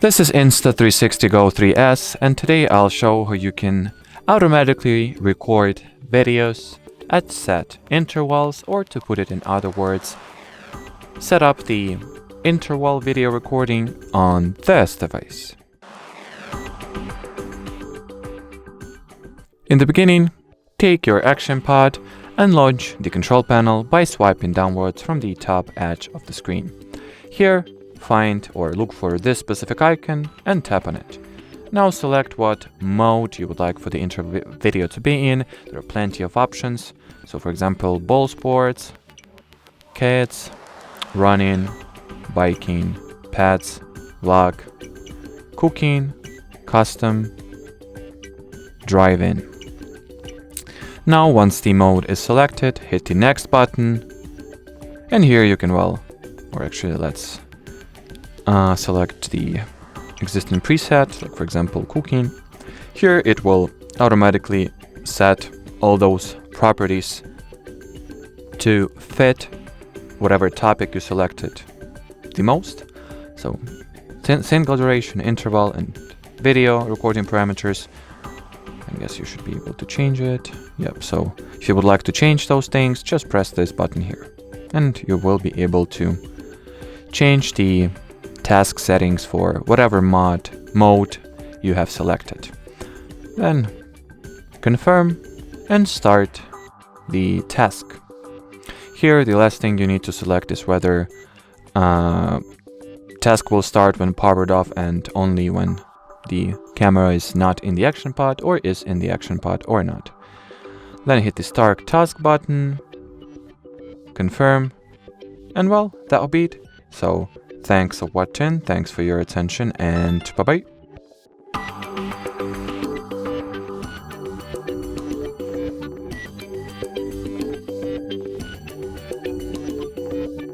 This is Insta360 GO 3S, and today I'll show how you can automatically record videos at set intervals, or to put it in other words, set up the interval video recording on this device. In the beginning, take your action pad and launch the control panel by swiping downwards from the top edge of the screen. Here, find or look for this specific icon and tap on it. Now select what mode you would like for the intro video to be in. There are plenty of options. So for example, ball sports, kids, running, biking, pets, vlog, cooking, custom, driving. Now once the mode is selected, hit the next button, and here you can let's select the existing preset, like for example cooking. Here it will automatically set all those properties to fit whatever topic you selected the most. So single duration, interval, and video recording parameters. I guess you should be able to change it. Yep, so if you would like to change those things, just press this button here and you will be able to change the task settings for whatever mode you have selected. Then confirm and start the task. Here the last thing you need to select is whether task will start when powered off and only when the camera is not in the action pod, or is in the action pod or not. Then hit the start task button, confirm, and well, that'll be it. So thanks for watching, thanks for your attention, and bye bye.